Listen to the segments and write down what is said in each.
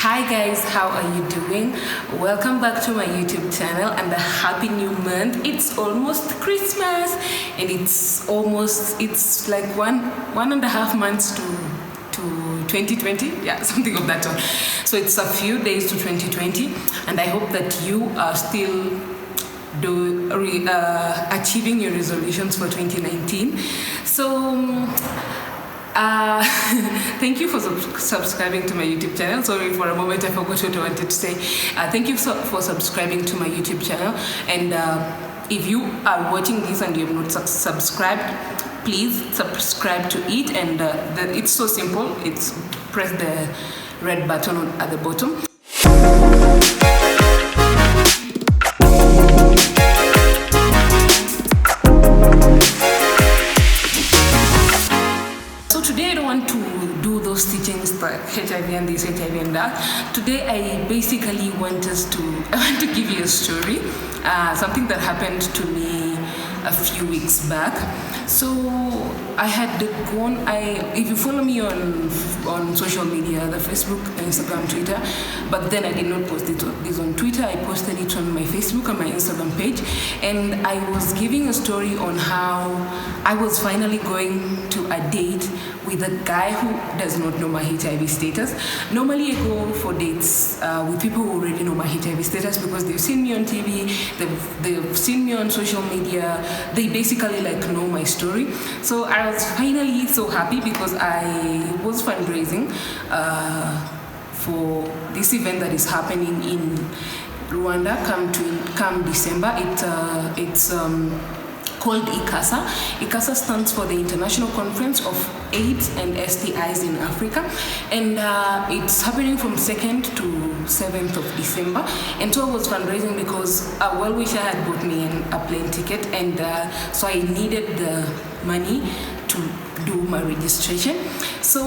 Hi guys, how are you doing? Welcome back to my YouTube channel and a happy new month. It's almost Christmas and it's like one and a half months to 2020, yeah, something of that sort. So it's a few days to 2020 and I hope that you are still achieving your resolutions for 2019. So thank you for subscribing to my YouTube channel. Sorry, for a moment I forgot what I wanted to say. Thank you for subscribing to my YouTube channel. And if you are watching this and you have not subscribed, please subscribe to it. And it's so simple. It's press the red button at the bottom. Teachings like HIV and this, HIV and that. Today I basically want to give you a story, something that happened to me a few weeks back. So I had gone, if you follow me on social media, the Facebook, Instagram, Twitter, but then I did not post this on Twitter, I posted it on my Facebook and my Instagram page, and I was giving a story on how I was finally going to a date with a guy who does not know my HIV status. Normally I go for dates with people who already know my HIV status because they've seen me on TV, they've seen me on social media, they basically know my story. So I was finally so happy because I was fundraising for this event that is happening in Rwanda come December. It's called ICASA. ICASA stands for the International Conference of AIDS and STIs in Africa, and it's happening from 2nd to 7th of December. And so I was fundraising because a well-wisher had bought me a plane ticket, and so I needed the money to do my registration. So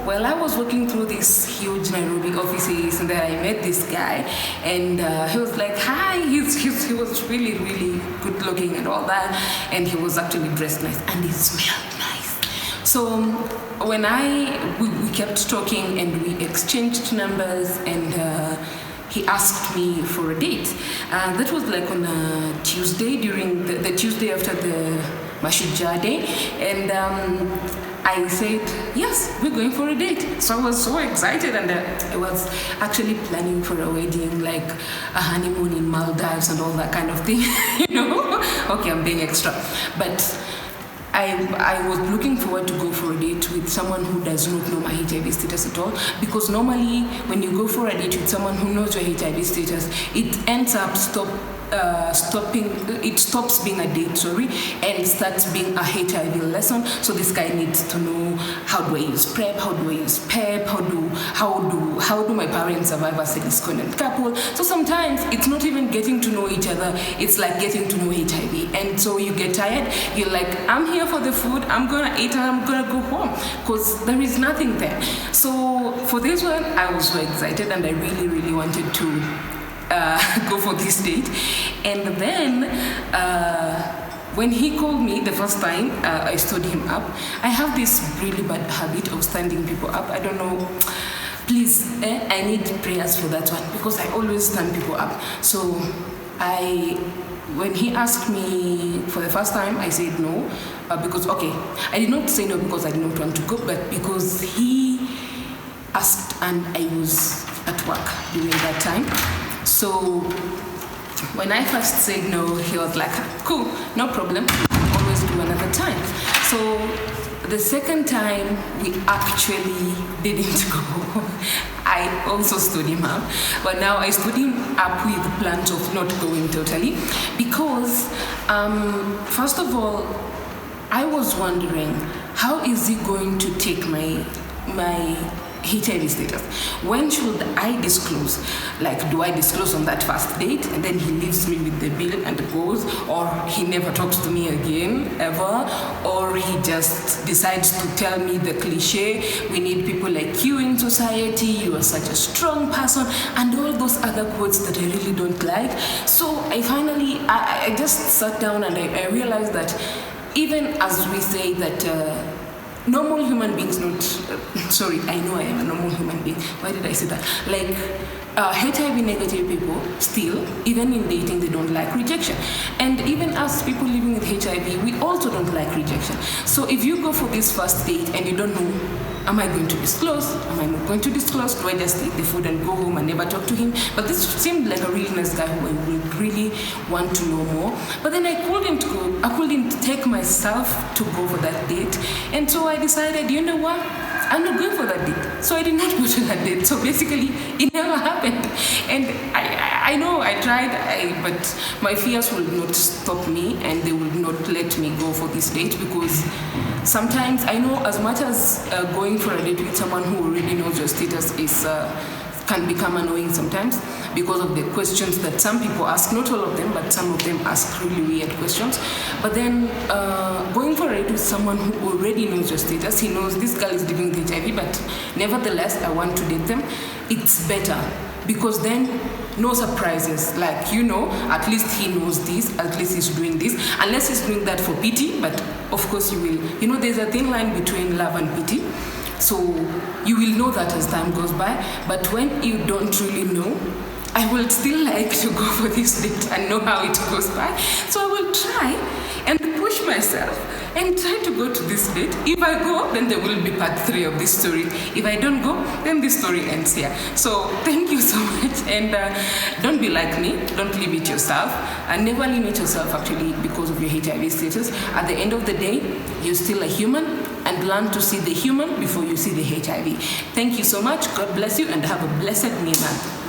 while I was walking through these huge Nairobi offices, and then I met this guy, and he was like, hi, he was really, really good looking and all that, and he was actually dressed nice, and he smelled nice. So when we kept talking and we exchanged numbers, and he asked me for a date. That was like on a Tuesday, during the Tuesday after the Mashujaa Day, and I said, yes, we're going for a date. So I was so excited, and I was actually planning for a wedding, like a honeymoon in Maldives and all that kind of thing, Okay, I'm being extra. But I was looking forward to go for a date with someone who does not know my HIV status at all, because normally when you go for a date with someone who knows your HIV status, it ends up it stops being a date, and starts being a HIV lesson. So this guy needs to know, how do I use PrEP, how do I use PEP, how do my parents survive as a discordant couple. So sometimes it's not even getting to know each other, it's like getting to know HIV. And so you get tired, you're like, I'm here for the food, I'm gonna eat and I'm gonna go home, because there is nothing there. So for this one, I was so excited, and I really, really wanted to go for this date. And then when he called me the first time, I stood him up. I have this really bad habit of standing people up. I don't know, please, I need prayers for that one, because I always stand people up. So when he asked me for the first time, I said no, because, I did not say no because I did not want to go, but because he asked and I was at work during that time. So when I first said no, he was like, cool, no problem, always do another time. So the second time we actually didn't go, I also stood him up. But now I stood him up with the plans of not going totally, because first of all, I was wondering, how is he going to take my HIV status? When should I disclose? Like, do I disclose on that first date and then he leaves me with the bill and goes, or he never talks to me again ever, or he just decides to tell me the cliche, we need people like you in society, you are such a strong person, and all those other quotes that I really don't like. So I just sat down and I realized that even as we say that normal human beings not sorry, I know I am a normal human being. Why did I say that? Like HIV negative people still, even in dating, they don't like rejection. And even us people living with HIV, we also don't like rejection. So if you go for this first date and you don't know, am I going to disclose? Am I not going to disclose? Do I just take the food and go home and never talk to him? But this seemed like a really nice guy who I would really want to know more. But then I couldn't go. I couldn't take myself to go for that date. And so I decided, you know what? I'm not going for that date. So I did not go to that date. So basically, it never happened. And I know I tried, but my fears will not stop me and they will not let me go for this date, because sometimes I know as much as going for a date with someone who already knows your status is can become annoying sometimes because of the questions that some people ask. Not all of them, but some of them ask really weird questions. But then going for a date with someone who already knows your status, he knows this girl is living with HIV, but nevertheless I want to date them, it's better. Because then no surprises, like, you know, at least he knows this, at least he's doing this, unless he's doing that for pity. But of course you will, you know, there's a thin line between love and pity. So you will know that as time goes by. But when you don't really know, I will still like to go for this date and know how it goes by. So I will try and push myself and try to go to this date. If I go, then there will be part 3 of this story. If I don't go, then this story ends here. So thank you so much, and don't be like me. Don't limit yourself, and never limit yourself actually because of your HIV status. At the end of the day, you're still a human, and learn to see the human before you see the HIV. Thank you so much. God bless you, and have a blessed new month.